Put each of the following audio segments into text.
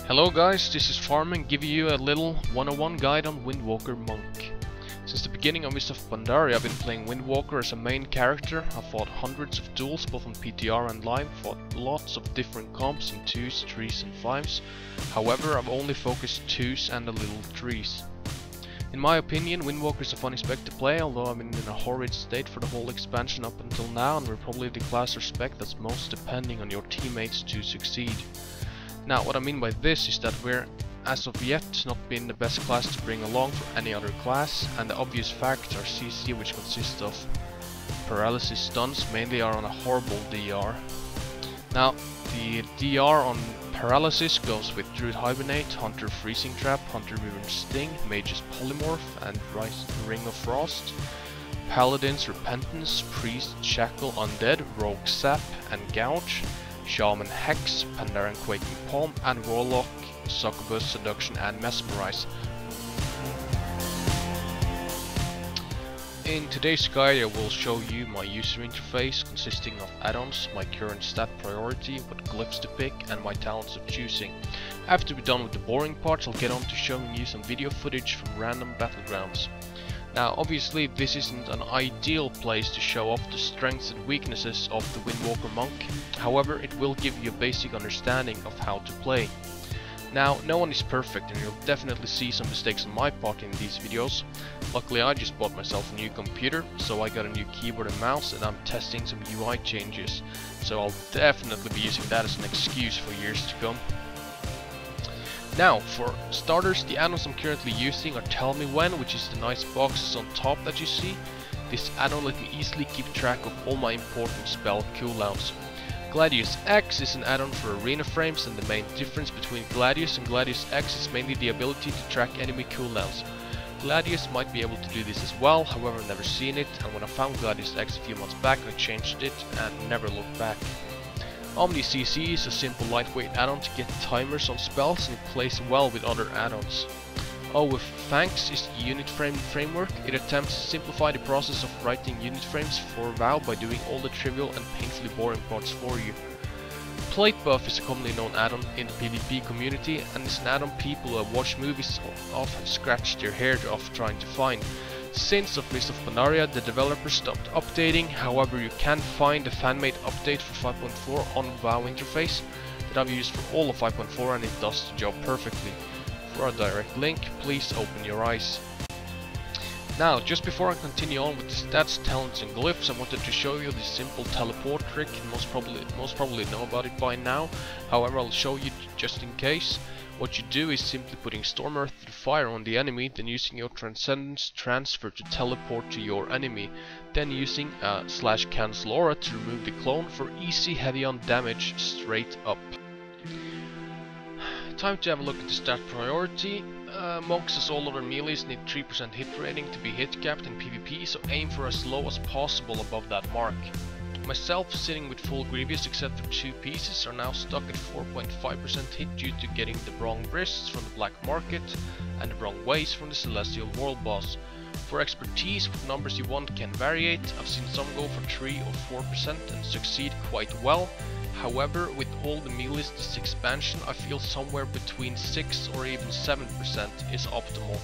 Hello guys, this is Farming giving you a little 101 guide on Windwalker Monk. Since the beginning of Mists of Pandaria I've been playing Windwalker as a main character. I've fought hundreds of duels both on PTR and live, fought lots of different comps in 2s, 3s and 5s. However, I've only focused 2s and a little 3s. In my opinion, Windwalker is a funny spec to play, although I've been in a horrid state for the whole expansion up until now, and we're probably the class or spec that's most depending on your teammates to succeed. Now, what I mean by this is that we're, as of yet, not been the best class to bring along for any other class, and the obvious fact, our CC, which consists of paralysis stuns, mainly are on a horrible DR. Now, the DR on paralysis goes with Druid Hibernate, Hunter Freezing Trap, Hunter Wyvern Sting, Mage's Polymorph, and Ring of Frost, Paladin's Repentance, Priest, Shackle, Undead, Rogue Sap, and Gouge, Shaman Hex, Pandaren Quaking Palm, and Warlock, Succubus, Seduction, and Mesmerize. In today's guide I will show you my user interface consisting of add-ons, my current stat priority, what glyphs to pick, and my talents of choosing. After we're done with the boring parts, I'll get on to showing you some video footage from random battlegrounds. Now obviously this isn't an ideal place to show off the strengths and weaknesses of the Windwalker Monk, however it will give you a basic understanding of how to play. Now no one is perfect and you'll definitely see some mistakes on my part in these videos. Luckily I just bought myself a new computer, so I got a new keyboard and mouse and I'm testing some UI changes, so I'll definitely be using that as an excuse for years to come. Now, for starters, the add-ons I'm currently using are Tell Me When, which is the nice boxes on top that you see. This add-on let me easily keep track of all my important spell cooldowns. Gladius X is an add-on for arena frames, and the main difference between Gladius and Gladius X is mainly the ability to track enemy cooldowns. Gladius might be able to do this as well, however I've never seen it, and when I found Gladius X a few months back I changed it and never looked back. Omni CC is a simple lightweight add-on to get timers on spells, and it plays well with other add-ons. Oh, with Thanks is the unit frame framework. It attempts to simplify the process of writing unit frames for WoW by doing all the trivial and painfully boring parts for you. Plate Buff is a commonly known add-on in the PvP community, and is an add-on people who have watched movies of have scratched their hair off trying to find. Since of Mists of Pandaria, the developer stopped updating, however you can find the fan-made update for 5.4 on WoW interface that I've used for all of 5.4 and it does the job perfectly. For a direct link, please open your eyes. Now, just before I continue on with the stats, talents and glyphs, I wanted to show you this simple teleport trick. Most probably know about it by now, however I'll show you just in case. What you do is simply putting Storm Earth to fire on the enemy, then using your Transcendence Transfer to teleport to your enemy, then using /cancel aura to remove the clone for easy heavy on damage straight up. Time to have a look at the stat priority. Monks as all other melees need 3% hit rating to be hit capped in PvP, so aim for as low as possible above that mark. Myself, sitting with full Grievous except for 2 pieces, are now stuck at 4.5% hit due to getting the wrong wrists from the Black Market and the wrong ways from the Celestial World Boss. For expertise, what numbers you want can variate. I've seen some go for 3 or 4% and succeed quite well. However, with all the melees this expansion, I feel somewhere between 6 or even 7% is optimal.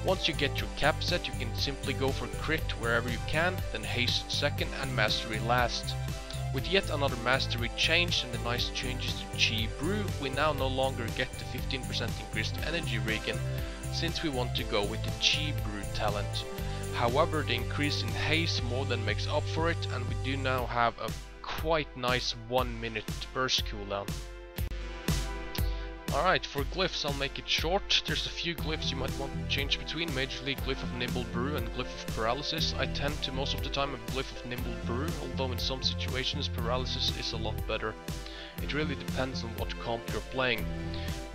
Once you get your cap set, you can simply go for crit wherever you can, then haste second and mastery last. With yet another mastery change and the nice changes to Chi Brew, we now no longer get the 15% increased energy regen, since we want to go with the Chi Brew talent. However, the increase in haste more than makes up for it, and we do now have a quite nice 1 minute burst cooldown. Alright, for glyphs I'll make it short. There's a few glyphs you might want to change between, majorly Glyph of Nimble Brew and Glyph of Paralysis. I tend to most of the time have Glyph of Nimble Brew, although in some situations Paralysis is a lot better. It really depends on what comp you're playing.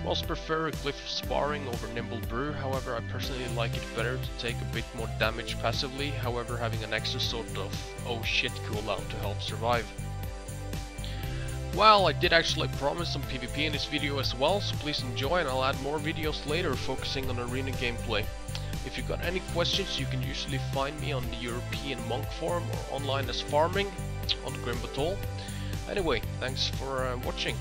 Most prefer a Glyph of Sparring over Nimble Brew, however I personally like it better to take a bit more damage passively, however having an extra sort of oh shit cooldown to help survive. Well, I did actually promise some PvP in this video as well, so please enjoy, and I'll add more videos later focusing on arena gameplay. If you got any questions, you can usually find me on the European Monk forum or online as Farming on Grimbatol. Anyway, thanks for watching.